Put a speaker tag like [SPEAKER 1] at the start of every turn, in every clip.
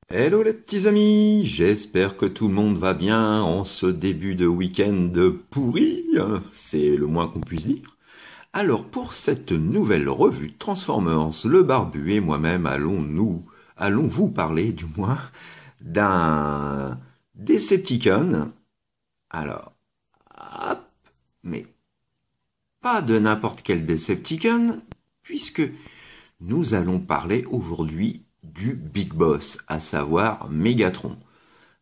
[SPEAKER 1] Hello les petits amis, j'espère que tout le monde va bien en ce début de week-end pourri, c'est le moins qu'on puisse dire. Alors pour cette nouvelle revue Transformers, le barbu et moi-même allons vous parler du moins d'un Decepticon. Alors, hop, mais pas de n'importe quel Decepticon, puisque nous allons parler aujourd'hui du Big Boss, à savoir Megatron.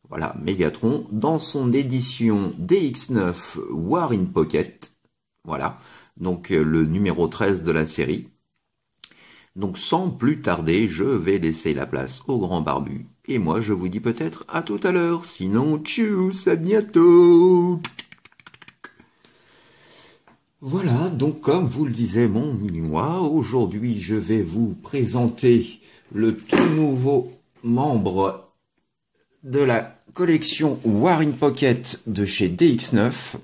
[SPEAKER 1] Voilà, Megatron, dans son édition DX9 War in Pocket, voilà, donc le numéro 13 de la série. Donc sans plus tarder, je vais laisser la place au grand barbu, et moi je vous dis peut-être à tout à l'heure, sinon tchuss, à bientôt. Voilà, donc comme vous le disait mon mini-moi, aujourd'hui je vais vous présenter le tout nouveau membre de la collection War in Pocket de chez DX9.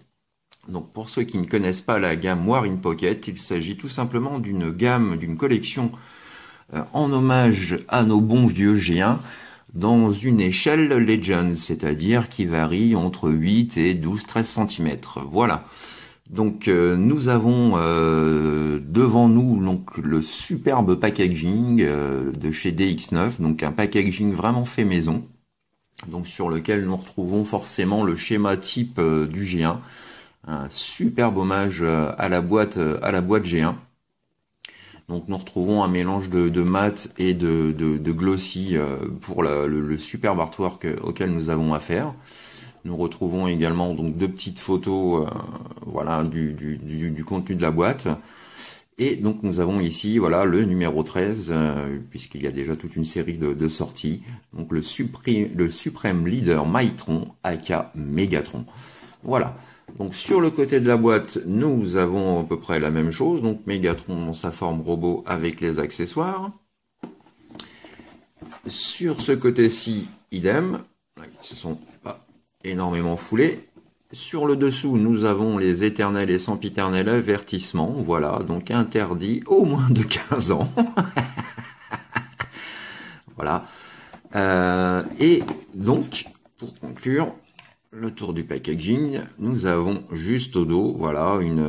[SPEAKER 1] Donc pour ceux qui ne connaissent pas la gamme War in Pocket, il s'agit tout simplement d'une collection en hommage à nos bons vieux G1 dans une échelle Legend, c'est-à-dire qui varie entre 8 et 12-13 cm. Voilà. Donc nous avons devant nous donc le superbe packaging de chez DX9, donc un packaging vraiment fait maison, donc sur lequel nous retrouvons forcément le schéma type du G1, un superbe hommage à la boîte G1. Donc nous retrouvons un mélange de mat et de glossy pour le superbe artwork auquel nous avons affaire. Nous retrouvons également donc deux petites photos voilà, du contenu de la boîte. Et donc nous avons ici voilà, le numéro 13, puisqu'il y a déjà toute une série de sorties. Donc le suprême leader Maitron, aka Megatron. Voilà. Donc sur le côté de la boîte, nous avons à peu près la même chose. Donc Megatron dans sa forme robot avec les accessoires. Sur ce côté-ci, idem. Ce sont pas énormément foulé. Sur le dessous, nous avons les éternels et sempiternels avertissements. Voilà, donc interdit au moins de 15 ans. Voilà. Et donc, pour conclure le tour du packaging, nous avons juste au dos, voilà, une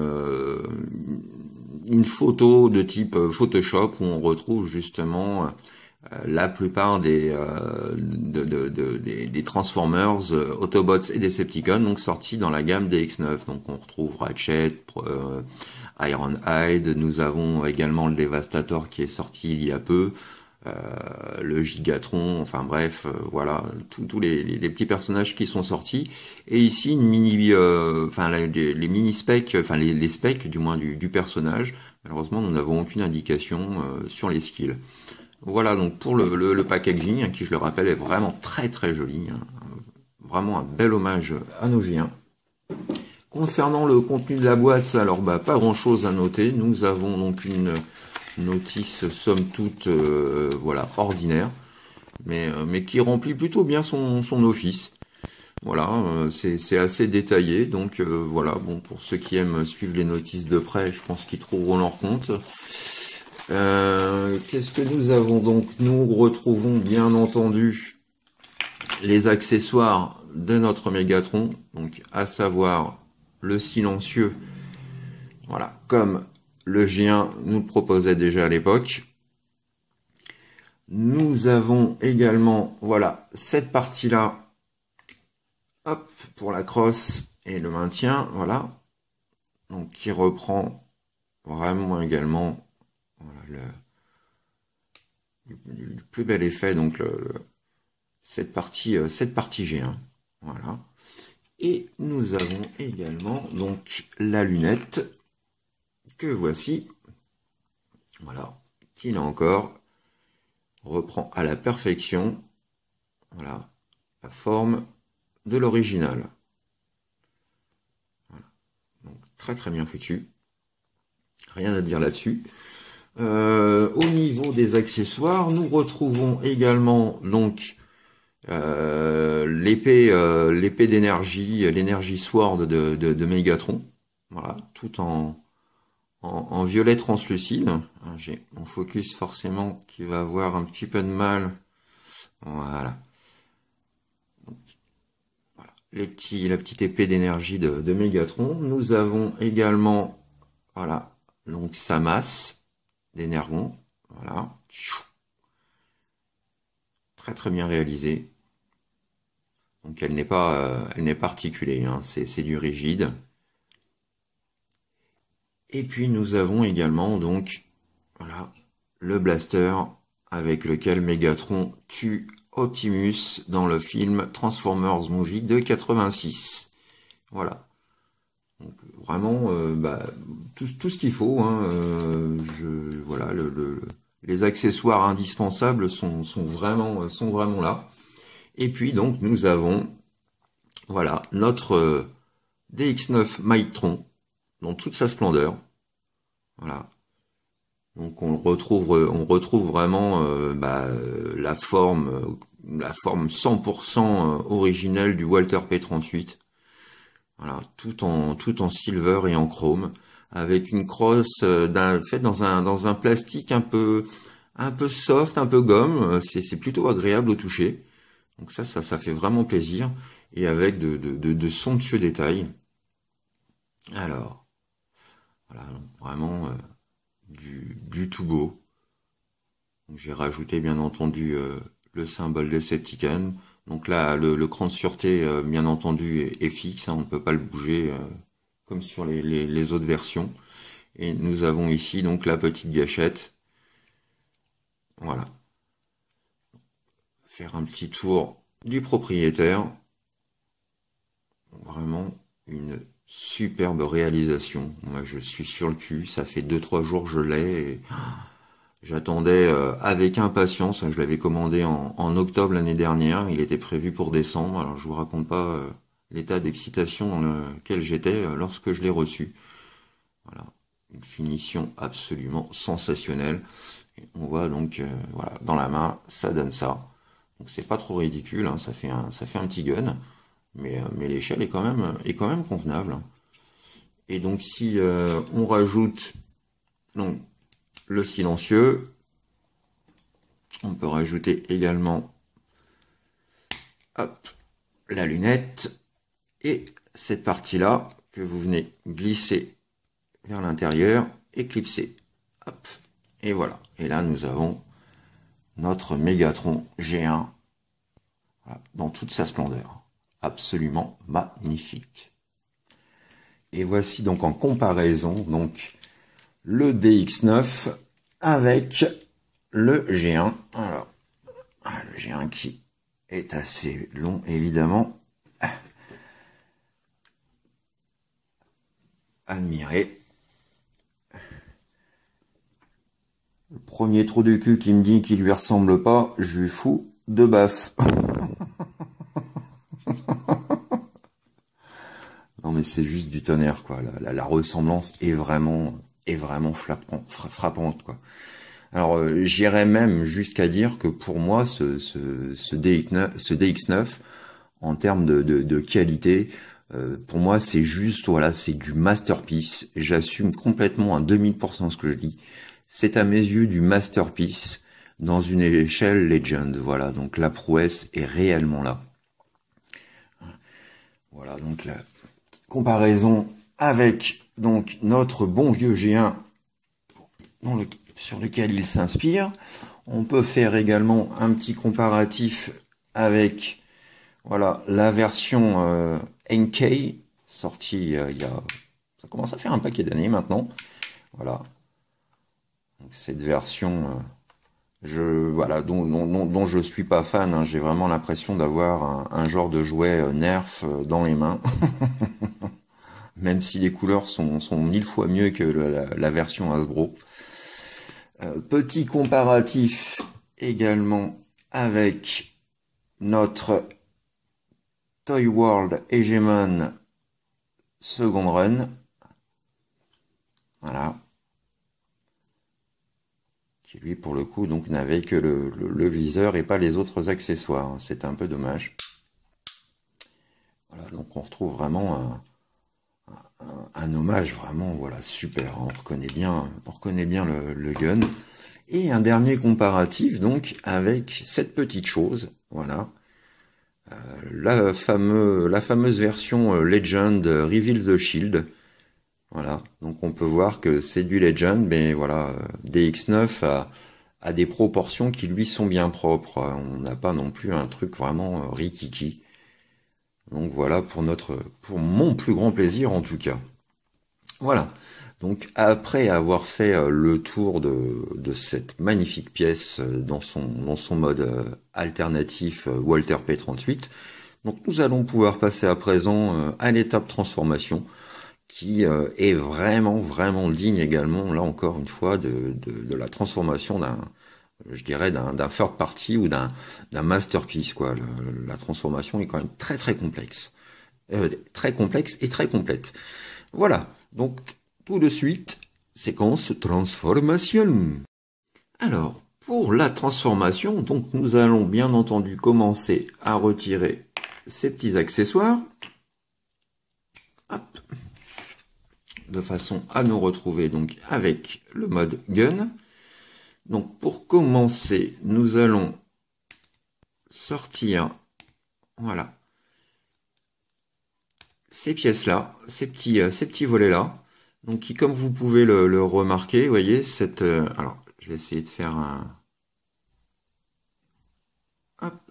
[SPEAKER 1] photo de type Photoshop où on retrouve justement la plupart des Transformers, Autobots et Decepticons, donc sortis dans la gamme DX9. Donc on retrouve Ratchet, Ironhide, nous avons également le Devastator qui est sorti il y a peu, le Gigatron, enfin bref, voilà, tous les petits personnages qui sont sortis. Et ici une mini, enfin les mini specs, enfin les specs du moins du personnage. Malheureusement, nous n'avons aucune indication sur les skills. Voilà donc pour le packaging, hein, qui je le rappelle est vraiment très très joli, hein, vraiment un bel hommage à nos G1. Concernant le contenu de la boîte, alors pas grand chose à noter, nous avons donc une notice somme toute voilà, ordinaire, mais qui remplit plutôt bien son office. Voilà, c'est assez détaillé, donc voilà, bon, pour ceux qui aiment suivre les notices de près, je pense qu'ils trouveront leur compte. Qu'est-ce que nous avons donc? Nous retrouvons bien entendu les accessoires de notre Megatron, donc à savoir le silencieux, voilà, comme le G1 nous le proposait déjà à l'époque. Nous avons également, voilà, cette partie-là, hop, pour la crosse et le maintien, voilà, donc qui reprend vraiment également voilà, du plus bel effet, donc cette partie G1, voilà. Et nous avons également donc la lunette que voici, voilà, qui là encore reprend à la perfection, voilà, la forme de l'original. Voilà. Donc très très bien foutu, rien à dire là-dessus. Au niveau des accessoires, nous retrouvons également donc l'épée d'énergie, l'énergie Sword de Megatron, voilà, tout en violet translucide. J'ai mon focus forcément qui va avoir un petit peu de mal, voilà, la petite épée d'énergie de Mégatron. Nous avons également, voilà, donc sa masse d'énergon. Voilà. Très très bien réalisée. Donc elle n'est pas articulée, hein, c'est du rigide. Et puis nous avons également donc voilà le blaster avec lequel Megatron tue Optimus dans le film Transformers Movie de 86. Voilà. Donc vraiment tout ce qu'il faut. Hein, voilà les accessoires indispensables sont vraiment là. Et puis donc nous avons voilà notre DX9 Maitron dans toute sa splendeur. Voilà. Donc on retrouve vraiment la forme 100% originelle du Walter P38. Voilà, tout en silver et en chrome, avec une crosse faite dans un plastique un peu soft, un peu gomme. C'est plutôt agréable au toucher. Donc ça fait vraiment plaisir, et avec de somptueux détails. Alors, voilà, vraiment du tout beau. J'ai rajouté bien entendu le symbole de Decepticon. Donc là, le cran de sûreté, bien entendu, est fixe, hein, on ne peut pas le bouger comme sur les autres versions. Et nous avons ici donc la petite gâchette. Voilà. Faire un petit tour du propriétaire. Vraiment une superbe réalisation. Moi, je suis sur le cul. Ça fait 2-3 jours que je l'ai. Et j'attendais avec impatience. Je l'avais commandé en octobre l'année dernière. Il était prévu pour décembre. Alors, je vous raconte pas l'état d'excitation dans lequel j'étais lorsque je l'ai reçu. Voilà. Une finition absolument sensationnelle. Et on voit donc, voilà, dans la main, ça donne ça. Donc, c'est pas trop ridicule. Hein. Ça fait un petit gun. Mais l'échelle est quand même convenable. Et donc si on rajoute donc le silencieux, on peut rajouter également hop, la lunette et cette partie-là que vous venez glisser vers l'intérieur et clipser. Hop, et voilà. Et là nous avons notre Mégatron G1 voilà, dans toute sa splendeur. Absolument magnifique. Et voici donc en comparaison donc le DX9 avec le G1. Alors, le G1 qui est assez long évidemment. Admirer. Le premier trou du cul qui me dit qu'il lui ressemble pas, je lui fous de baffe. Non mais c'est juste du tonnerre quoi. La ressemblance est vraiment frappante quoi. Alors j'irais même jusqu'à dire que pour moi ce DX9 en termes de qualité, pour moi c'est juste voilà, c'est du masterpiece. J'assume complètement à 2000% ce que je dis. C'est à mes yeux du masterpiece dans une échelle Legend. Voilà, donc la prouesse est réellement là. Voilà, donc la comparaison avec donc notre bon vieux G1 sur lequel il s'inspire. On peut faire également un petit comparatif avec voilà la version NK sortie ça commence à faire un paquet d'années maintenant. Voilà. Donc, cette version voilà, dont je suis pas fan, hein. J'ai vraiment l'impression d'avoir un genre de jouet Nerf dans les mains. Même si les couleurs sont 1000 fois mieux que la version Hasbro. Petit comparatif également avec notre Toy World Hegemon Second Run. Voilà. Qui lui pour le coup donc n'avait que le viseur et pas les autres accessoires. C'est un peu dommage. Voilà, donc on retrouve vraiment un hommage vraiment voilà super. On reconnaît bien le gun. Et un dernier comparatif donc avec cette petite chose, voilà, la fameuse version Legend Reveal the Shield. Voilà, donc on peut voir que c'est du Legend, mais voilà, DX9 a des proportions qui lui sont bien propres. On n'a pas non plus un truc vraiment rikiki. Donc voilà, pour mon plus grand plaisir en tout cas. Voilà. Donc après avoir fait le tour de cette magnifique pièce dans son mode alternatif Walther P38, donc nous allons pouvoir passer à présent à l'étape transformation, qui est vraiment digne également, là encore une fois, de la transformation je dirais d'un third party ou d'un masterpiece, quoi. La transformation est quand même très complexe. Très complexe et très complète. Voilà, donc tout de suite, séquence transformation. Alors, pour la transformation, donc nous allons bien entendu commencer à retirer ces petits accessoires. Hop. De façon à nous retrouver donc avec le mode gun. Donc pour commencer, nous allons sortir, voilà, ces pièces-là, ces petits volets-là, donc qui, comme vous pouvez le remarquer, vous voyez, alors, je vais essayer de faire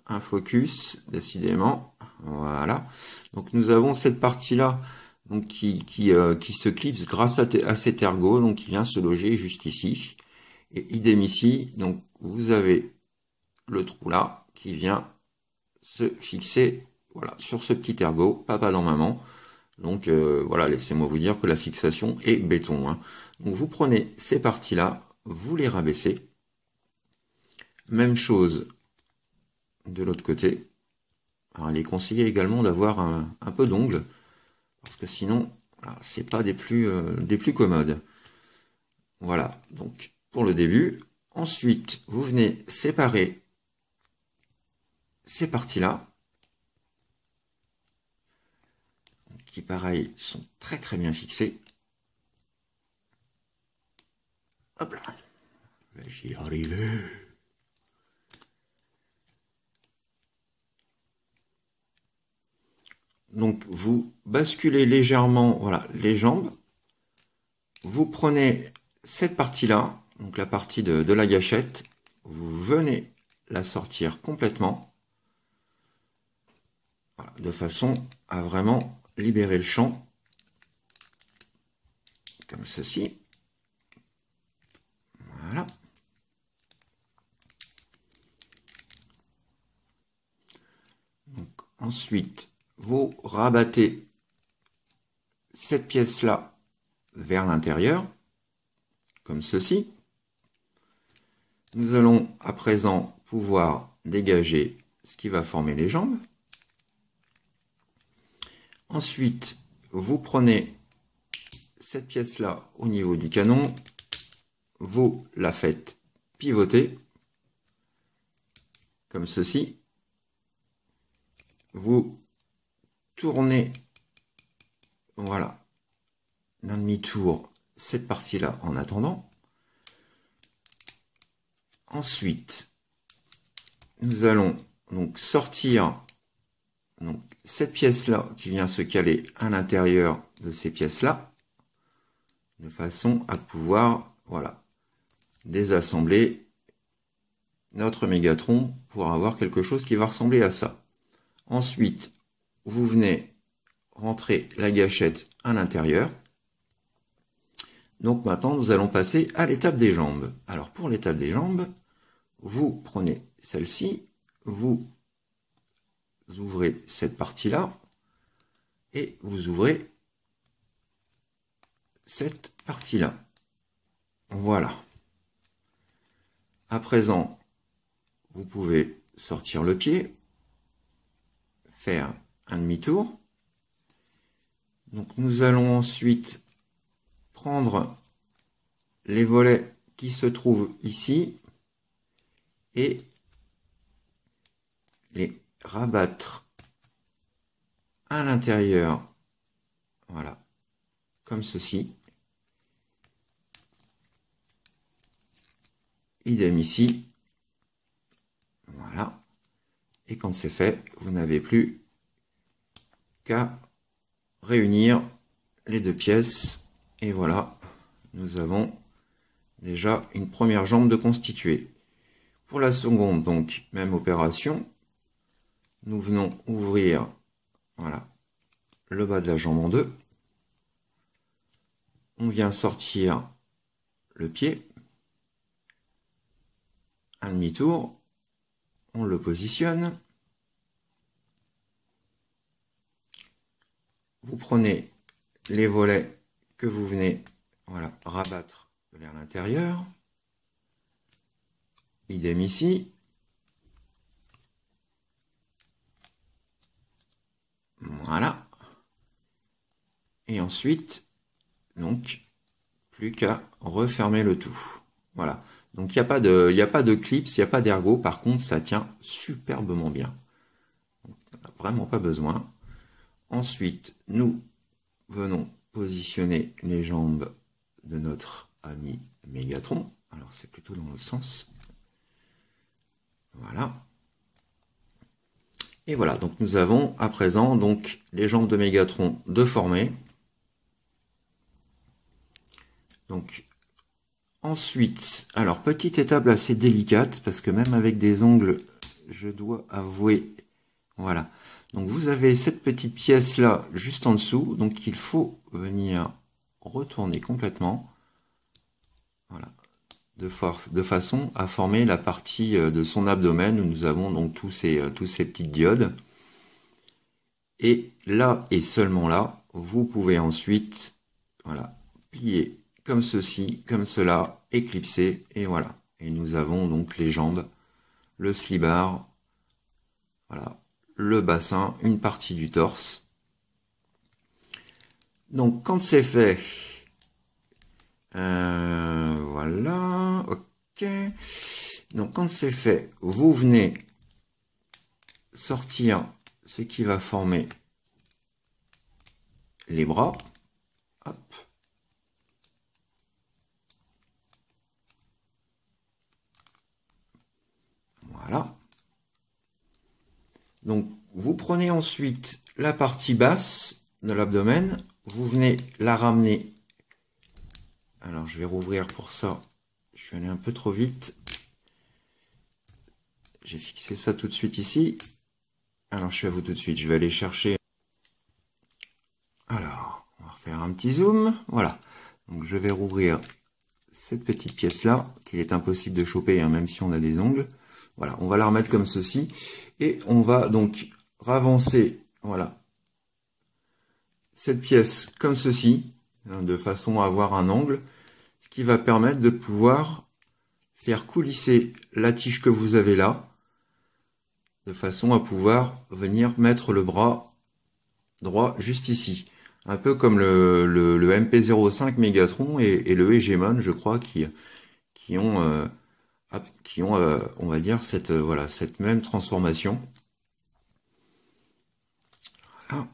[SPEAKER 1] un focus, décidément, voilà. Donc nous avons cette partie-là, donc qui se clipse grâce à cet ergot, donc qui vient se loger juste ici. Et idem ici, donc vous avez le trou là qui vient se fixer, voilà, sur ce petit ergot, papa dans maman. Donc voilà, laissez-moi vous dire que la fixation est béton, hein. Donc vous prenez ces parties-là, vous les rabaissez. Même chose de l'autre côté. Alors il est conseillé également d'avoir un peu d'ongles, parce que sinon, voilà, c'est pas des plus commodes. Voilà, donc pour le début. Ensuite, vous venez séparer ces parties-là, qui pareil sont très bien fixées. Hop là, j'y arriver. Donc vous basculez légèrement, voilà, les jambes. Vous prenez cette partie-là, donc la partie de la gâchette, vous venez la sortir complètement, voilà, de façon à vraiment libérer le champ, comme ceci. Voilà. Donc, ensuite, vous rabattez cette pièce-là vers l'intérieur, comme ceci. Nous allons à présent pouvoir dégager ce qui va former les jambes. Ensuite, vous prenez cette pièce-là au niveau du canon, vous la faites pivoter, comme ceci. Vous tournez, voilà, d'un demi-tour cette partie-là en attendant. Ensuite, nous allons donc sortir donc cette pièce-là qui vient se caler à l'intérieur de ces pièces-là, de façon à pouvoir, voilà, désassembler notre Mégatron pour avoir quelque chose qui va ressembler à ça. Ensuite, vous venez rentrer la gâchette à l'intérieur. Donc maintenant, nous allons passer à l'étape des jambes. Alors pour l'étape des jambes, vous prenez celle-ci, vous ouvrez cette partie-là et vous ouvrez cette partie-là. Voilà. À présent, vous pouvez sortir le pied, faire un demi-tour. Donc nous allons ensuite prendre les volets qui se trouvent ici et les rabattre à l'intérieur, voilà, comme ceci. Idem ici, voilà. Et quand c'est fait, vous n'avez plus qu'à réunir les deux pièces. Et voilà, nous avons déjà une première jambe de constituée. Pour la seconde, donc, même opération. Nous venons ouvrir, voilà, le bas de la jambe en deux. On vient sortir le pied. Un demi-tour. On le positionne. Vous prenez les volets que vous venez, voilà, rabattre vers l'intérieur. Idem ici. Voilà. Et ensuite, donc, plus qu'à refermer le tout. Voilà. Donc, il n'y a pas de clips, il n'y a pas d'ergot. Par contre, ça tient superbement bien. Donc, on n'a vraiment pas besoin. Ensuite, nous venons positionner les jambes de notre ami Mégatron. Alors, c'est plutôt dans l'autre sens. Voilà. Et voilà, donc nous avons à présent donc les jambes de Mégatron deformées. Donc ensuite, alors petite étape assez délicate parce que même avec des ongles, je dois avouer, voilà. Donc vous avez cette petite pièce là juste en dessous, donc il faut venir retourner complètement, voilà, de façon à former la partie de son abdomen où nous avons donc tous ces petites diodes. Et là, et seulement là, vous pouvez ensuite, voilà, plier comme ceci, comme cela, éclipser, et voilà. Et nous avons donc les jambes, le slibard, voilà, le bassin, une partie du torse. Donc quand c'est fait, voilà, ok. Donc quand c'est fait, vous venez sortir ce qui va former les bras. Hop. Voilà. Donc, vous prenez ensuite la partie basse de l'abdomen, vous venez la ramener. Alors, je vais rouvrir pour ça. Je suis allé un peu trop vite. J'ai fixé ça tout de suite ici. Alors, je suis à vous tout de suite. Je vais aller chercher. Alors, on va refaire un petit zoom. Voilà. Donc, je vais rouvrir cette petite pièce-là, qu'il est impossible de choper, hein, même si on a des ongles. Voilà, on va la remettre comme ceci. Et on va donc ravancer, voilà, cette pièce comme ceci, hein, de façon à avoir un angle, ce qui va permettre de pouvoir faire coulisser la tige que vous avez là, de façon à pouvoir venir mettre le bras droit juste ici. Un peu comme le MP05 Mégatron et le Hegemon, je crois, qui ont, on va dire, voilà, cette même transformation. Voilà.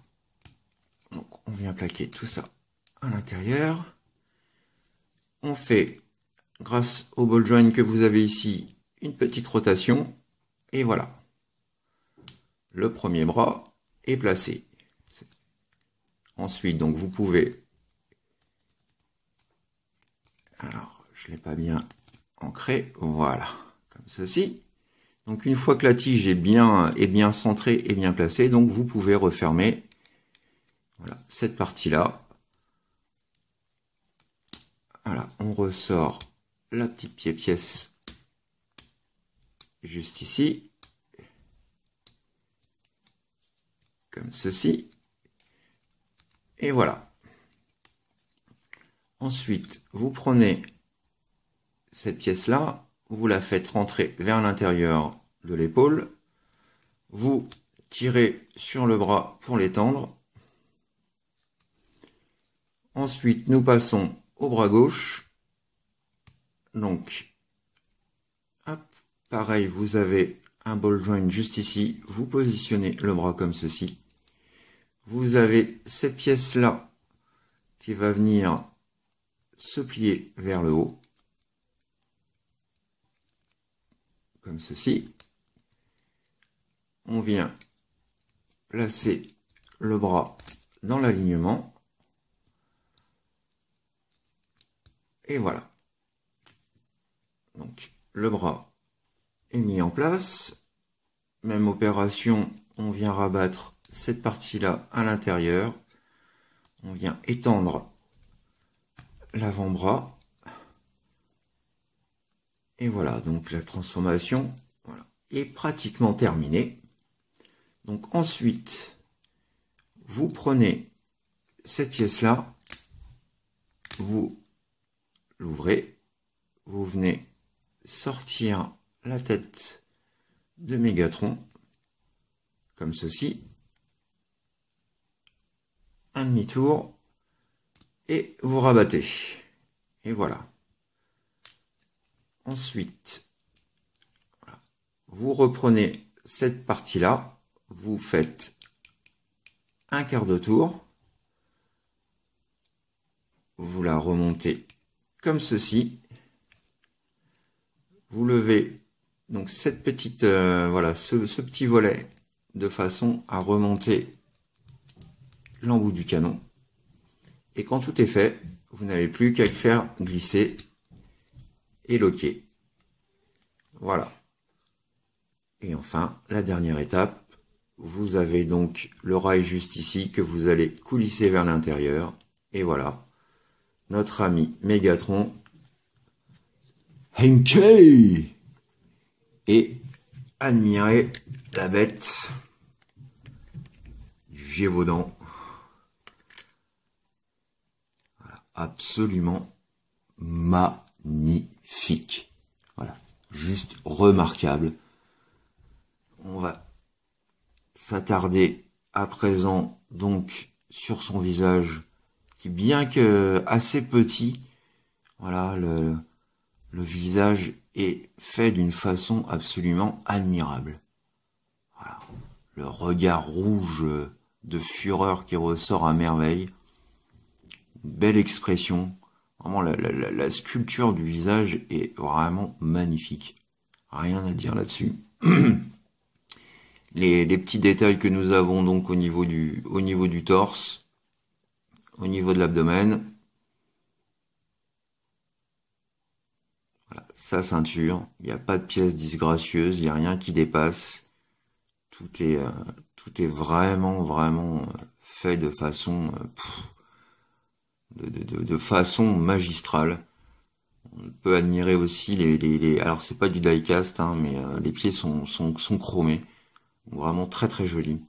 [SPEAKER 1] Donc, on vient plaquer tout ça à l'intérieur. On fait, grâce au ball joint que vous avez ici, une petite rotation. Et voilà. Le premier bras est placé. Ensuite, donc, vous pouvez... Alors, je ne l'ai pas bien ancré. Voilà. Comme ceci. Donc, une fois que la tige est bien centrée et bien placée, donc, vous pouvez refermer, voilà, cette partie-là. Voilà, on ressort la petite pièce juste ici, comme ceci, et voilà. Ensuite, vous prenez cette pièce-là, vous la faites rentrer vers l'intérieur de l'épaule, vous tirez sur le bras pour l'étendre. Ensuite, nous passons au bras gauche. Donc, hop, pareil, vous avez un ball joint juste ici. Vous positionnez le bras comme ceci. Vous avez cette pièce-là qui va venir se plier vers le haut. Comme ceci. on vient placer le bras dans l'alignement. Et voilà. Donc, le bras est mis en place. Même opération, on vient rabattre cette partie-là à l'intérieur. On vient étendre l'avant-bras. Et voilà, donc la transformation est pratiquement terminée. Donc ensuite, vous prenez cette pièce-là, vous l'ouvrez, vous venez sortir la tête de Mégatron, comme ceci, un demi-tour, et vous rabattez. Et voilà. Ensuite, vous reprenez cette partie-là, vous faites un quart de tour, vous la remontez comme ceci, vous levez donc cette petite, voilà, ce petit volet de façon à remonter l'embout du canon. Et quand tout est fait, vous n'avez plus qu'à le faire glisser et loquer. Voilà. Et enfin, la dernière étape, vous avez donc le rail juste ici que vous allez coulisser vers l'intérieur. Et voilà, notre ami Mégatron Henkei, et admirez la bête du Gévaudan. Voilà, absolument magnifique. Voilà, juste remarquable. On va s'attarder à présent donc sur son visage qui, bien que assez petit, voilà, le visage est fait d'une façon absolument admirable. Voilà. Le regard rouge de fureur qui ressort à merveille. Belle expression. Vraiment, la sculpture du visage est vraiment magnifique. Rien à dire là-dessus. Les petits détails que nous avons donc au niveau du torse, au niveau de l'abdomen. Voilà, sa ceinture, il n'y a pas de pièce disgracieuse, il n'y a rien qui dépasse. Tout est vraiment fait de façon de façon magistrale. On peut admirer aussi alors c'est pas du die-cast, hein, mais les pieds sont chromés. Vraiment très joli.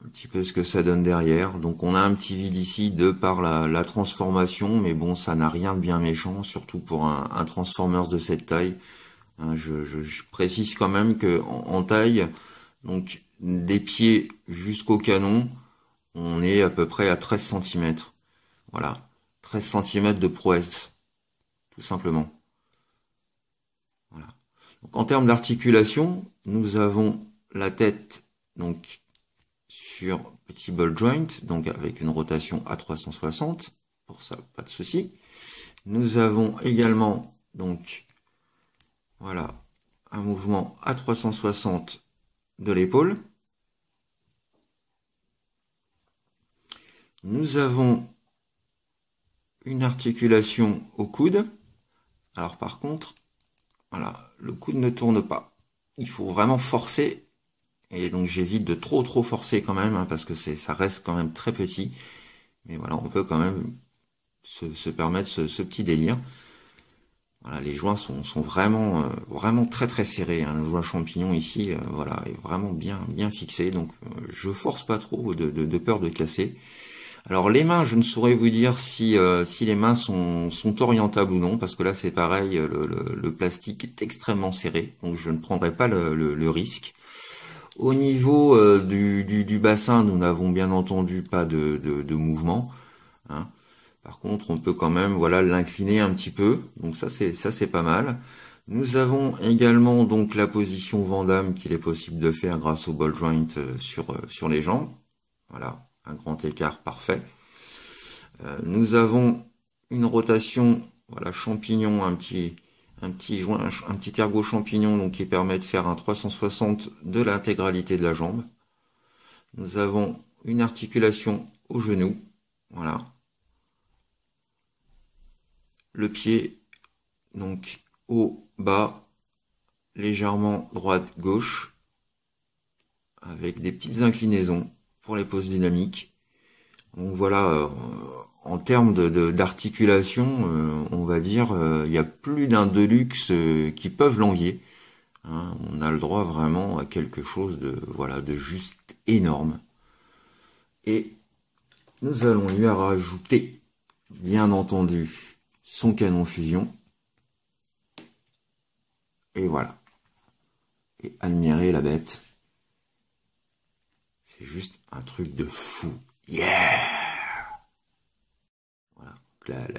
[SPEAKER 1] Un petit peu ce que ça donne derrière. Donc on a un petit vide ici de par la transformation, mais bon, ça n'a rien de bien méchant, surtout pour un Transformers de cette taille. Je précise quand même que en taille, donc des pieds jusqu'au canon, on est à peu près à 13 cm. Voilà, 13 cm de prouesse, tout simplement. Voilà. Donc, en termes d'articulation, nous avons la tête donc sur petit ball joint, donc avec une rotation à 360, pour ça pas de souci. Nous avons également donc voilà un mouvement à 360 de l'épaule. Nous avons une articulation au coude. Alors par contre, voilà, le coude ne tourne pas. Il faut vraiment forcer. Et donc j'évite de trop forcer quand même, hein, parce que ça reste quand même très petit. Mais voilà, on peut quand même se permettre ce petit délire. Voilà, les joints sont vraiment très serrés, hein. Le joint champignon ici, voilà, est vraiment bien fixé. Donc je force pas trop de peur de casser. Alors les mains, je ne saurais vous dire si les mains sont orientables ou non, parce que là c'est pareil, le plastique est extrêmement serré, donc je ne prendrai pas le risque. Au niveau du bassin, nous n'avons bien entendu pas de mouvement, hein. Par contre, on peut quand même voilà l'incliner un petit peu, donc ça c'est pas mal. Nous avons également donc la position Van Damme qu'il est possible de faire grâce au ball joint sur les jambes. Voilà, un grand écart parfait. Nous avons une rotation, voilà, champignon un petit un petit joint, un petit ergot champignon donc qui permet de faire un 360 de l'intégralité de la jambe. Nous avons une articulation au genou, voilà. Le pied donc haut, bas, légèrement droite-gauche, avec des petites inclinaisons pour les poses dynamiques. Donc voilà, en termes d'articulation, on va dire, il y a plus d'un Deluxe qui peuvent l'envier. Hein, on a le droit vraiment à quelque chose de, voilà, de juste énorme. Et nous allons lui rajouter, bien entendu, son canon fusion. Et voilà. Et admirer la bête. C'est juste un truc de fou. Yeah! Voilà.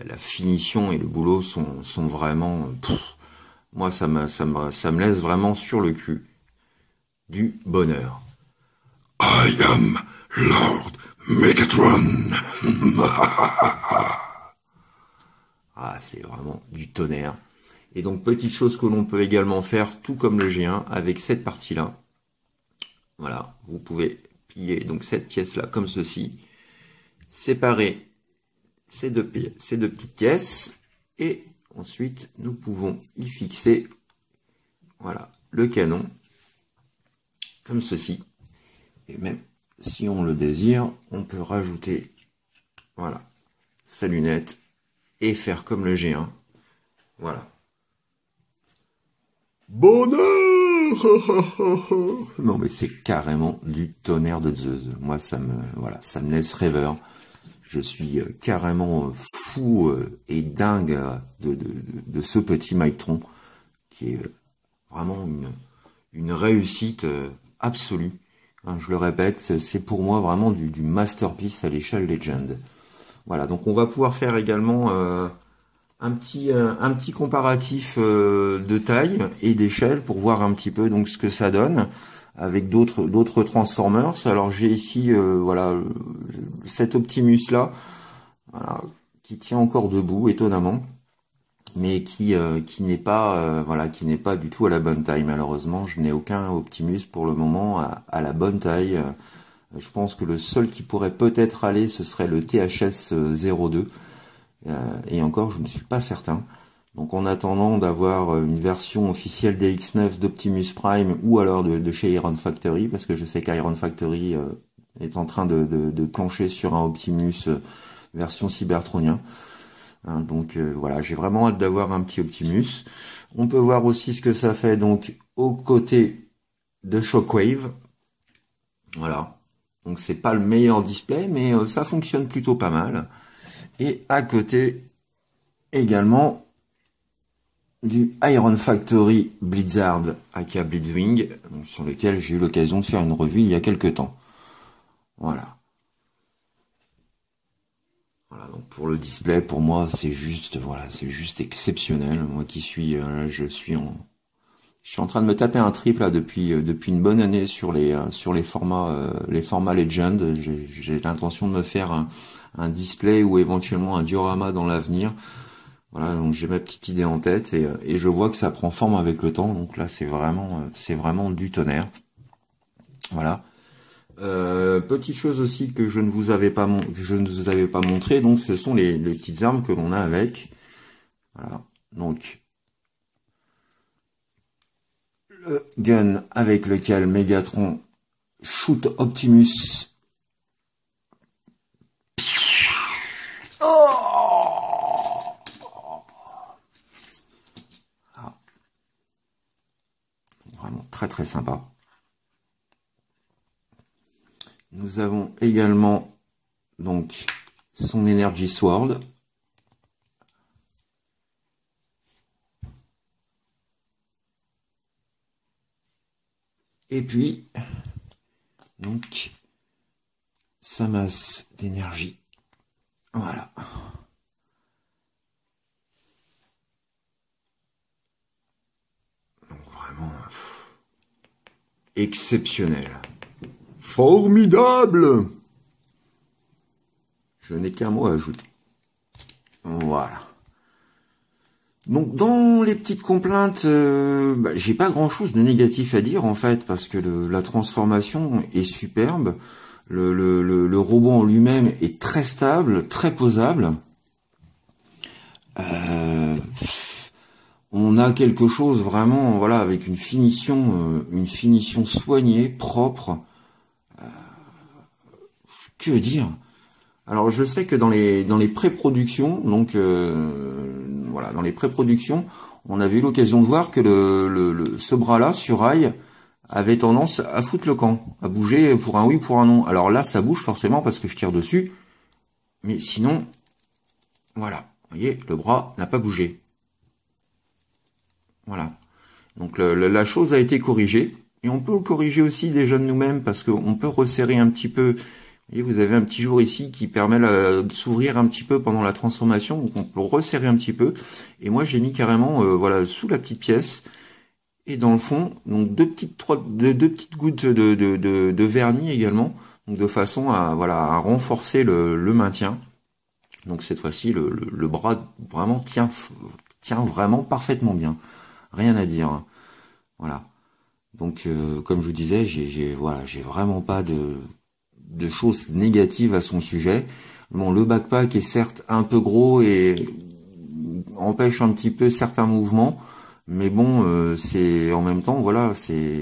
[SPEAKER 1] La finition et le boulot sont vraiment... moi, ça me laisse vraiment sur le cul. Du bonheur. I am Lord Megatron. Ah, c'est vraiment du tonnerre. Et donc, petite chose que l'on peut également faire, tout comme le G1, avec cette partie-là. Voilà, vous pouvez plier donc cette pièce-là comme ceci, séparer ces deux petites pièces, et ensuite, nous pouvons y fixer, voilà, le canon, comme ceci. Et même si on le désire, on peut rajouter, voilà, sa lunette et faire comme le G1. Voilà. Bonheur! Non mais c'est carrément du tonnerre de Zeus. Moi ça me laisse rêveur. Je suis carrément fou et dingue de ce petit Mictron qui est vraiment une réussite absolue. Hein, je le répète, c'est pour moi vraiment du masterpiece à l'échelle Legend. Voilà, donc on va pouvoir faire également un petit comparatif de taille et d'échelle pour voir un petit peu donc ce que ça donne avec d'autres Transformers. Alors j'ai ici voilà cet Optimus là, voilà, qui tient encore debout étonnamment, mais qui n'est pas voilà, qui n'est pas du tout à la bonne taille. Malheureusement, je n'ai aucun Optimus pour le moment à la bonne taille. Je pense que le seul qui pourrait peut-être aller, ce serait le THS 02. Et encore, je ne suis pas certain. Donc en attendant d'avoir une version officielle DX9 d'Optimus Prime ou alors de chez Iron Factory, parce que je sais qu'Iron Factory est en train de plancher sur un Optimus version Cybertronien. Hein, donc voilà, j'ai vraiment hâte d'avoir un petit Optimus. On peut voir aussi ce que ça fait donc aux côtés de Shockwave. Voilà. Donc c'est pas le meilleur display, mais ça fonctionne plutôt pas mal. Et à côté également du Iron Factory Blizzard aka Blitzwing, sur lequel j'ai eu l'occasion de faire une revue il y a quelques temps. Voilà. Voilà, donc pour le display, pour moi, c'est juste, voilà, c'est juste exceptionnel. Moi qui suis, je suis en train de me taper un triple là depuis une bonne année sur les formats Legend. J'ai l'intention de me faire un display ou éventuellement un diorama dans l'avenir. Voilà, donc j'ai ma petite idée en tête et je vois que ça prend forme avec le temps. Donc là, c'est vraiment du tonnerre. Voilà. Petite chose aussi que je ne vous avais pas montré, donc ce sont les petites armes que l'on a avec. Voilà. Donc le gun avec lequel Megatron shoot Optimus. Oh, vraiment très très sympa. Nous avons également donc son Energy Sword. Et puis donc sa masse d'énergie. Voilà. Donc vraiment exceptionnel. Formidable! Je n'ai qu'un mot à ajouter. Voilà. Donc dans les petites complaintes, j'ai pas grand-chose de négatif à dire en fait, parce que la transformation est superbe, le robot en lui-même est très stable, très posable. On a quelque chose vraiment, voilà, avec une finition soignée, propre. Que dire? Alors je sais que dans les pré-productions, donc voilà, dans les pré-productions, on avait eu l'occasion de voir que ce bras-là sur rail avait tendance à foutre le camp, à bouger pour un oui, pour un non. Alors là, ça bouge forcément parce que je tire dessus, mais sinon, voilà, vous voyez, le bras n'a pas bougé. Voilà. Donc la chose a été corrigée, et on peut le corriger aussi déjà de nous-mêmes parce qu'on peut resserrer un petit peu. Vous voyez, vous avez un petit jour ici qui permet de s'ouvrir un petit peu pendant la transformation, donc on peut resserrer un petit peu. Et moi j'ai mis carrément voilà, sous la petite pièce et dans le fond, donc deux petites gouttes de vernis également, donc de façon à voilà à renforcer le maintien. Donc cette fois-ci le bras vraiment tient vraiment parfaitement bien, rien à dire. Voilà. Donc comme je vous disais, j'ai vraiment pas de choses négatives à son sujet. Bon, le backpack est certes un peu gros et empêche un petit peu certains mouvements, mais bon, c'est en même temps, voilà,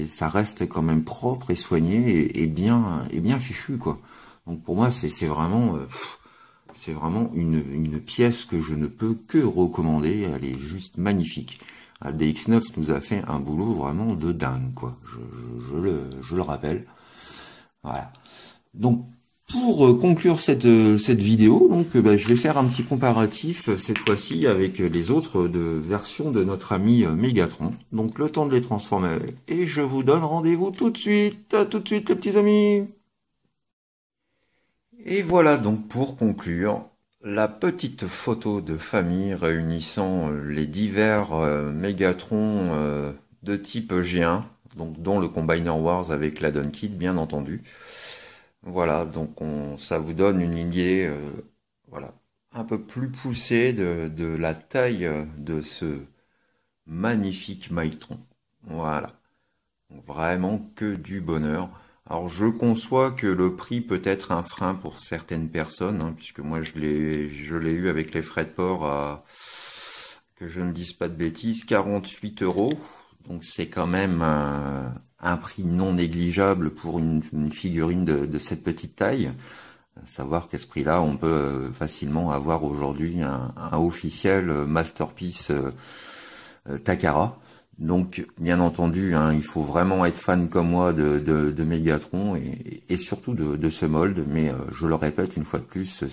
[SPEAKER 1] ça reste quand même propre et soigné et bien fichu, quoi. Donc pour moi, c'est vraiment une pièce que je ne peux que recommander. Elle est juste magnifique. La DX9 nous a fait un boulot vraiment de dingue, quoi. Je le rappelle. Voilà. Donc, pour conclure cette vidéo, donc je vais faire un petit comparatif cette fois-ci avec les autres versions de notre ami Megatron. Donc, le temps de les transformer. Et je vous donne rendez-vous tout de suite. À tout de suite, les petits amis. Et voilà donc pour conclure la petite photo de famille réunissant les divers Mégatrons de type G1, donc dont le Combiner Wars avec la Kit bien entendu. Voilà, donc ça vous donne une idée voilà, un peu plus poussée de la taille de ce magnifique Maitron. Voilà, donc vraiment que du bonheur. Alors je conçois que le prix peut être un frein pour certaines personnes, hein, puisque moi je l'ai eu avec les frais de port à, que je ne dise pas de bêtises, 48 €. Donc c'est quand même un prix non négligeable pour une figurine de cette petite taille. À savoir qu'à ce prix-là, on peut facilement avoir aujourd'hui un officiel Masterpiece Takara. Donc, bien entendu, hein, il faut vraiment être fan comme moi de Megatron et surtout de ce mold. Mais je le répète une fois de plus,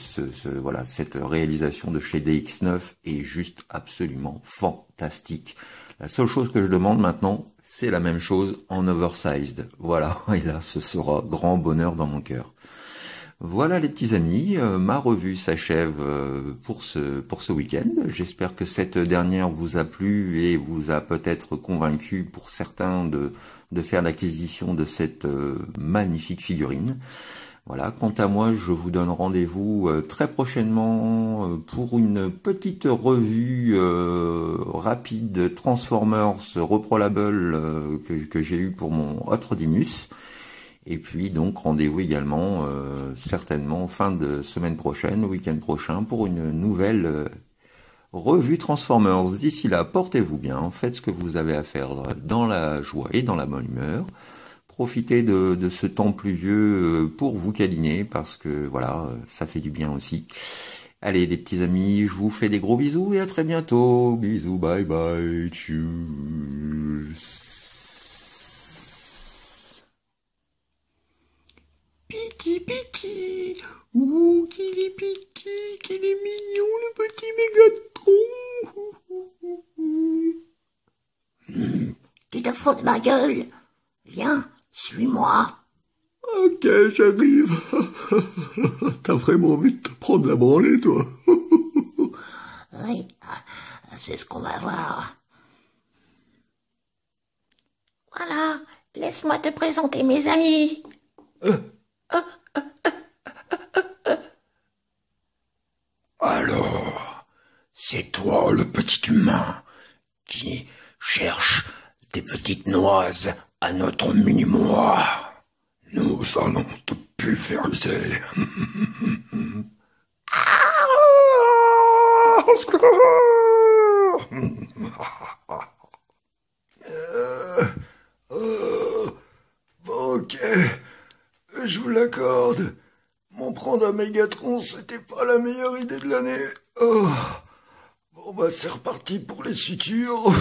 [SPEAKER 1] voilà, cette réalisation de chez DX9 est juste absolument fantastique. La seule chose que je demande maintenant, c'est la même chose en oversized. Voilà, et là, ce sera grand bonheur dans mon cœur. Voilà les petits amis, ma revue s'achève pour ce week-end. J'espère que cette dernière vous a plu et vous a peut-être convaincu pour certains de faire l'acquisition de cette magnifique figurine. Voilà, quant à moi, je vous donne rendez-vous très prochainement pour une petite revue rapide Transformers Reprolable que j'ai eu pour mon Hot Rodimus. Et puis donc rendez-vous également certainement fin de semaine prochaine, week-end prochain, pour une nouvelle revue Transformers. D'ici là, portez-vous bien, faites ce que vous avez à faire dans la joie et dans la bonne humeur. Profitez de ce temps pluvieux pour vous câliner, parce que voilà, ça fait du bien aussi. Allez les petits amis, je vous fais des gros bisous et à très bientôt. Bisous, bye bye, tchuss. Piki piki, ouh qu'il est piki, qu'il est mignon le petit Mégatron.
[SPEAKER 2] Tu te fous de ma gueule? Viens, suis-moi.
[SPEAKER 1] Ok, j'arrive. T'as vraiment envie de te prendre la branlée, toi?
[SPEAKER 2] Oui, c'est ce qu'on va voir. Voilà, laisse-moi te présenter mes amis.
[SPEAKER 1] Alors, c'est toi
[SPEAKER 3] le petit humain qui cherche des petites noises à notre mini-moi. Nous allons te pulvériser.
[SPEAKER 4] Ok, je vous l'accorde. M'en prendre un Mégatron, c'était pas la meilleure idée de l'année. Oh. Bon bah c'est reparti pour les sutures.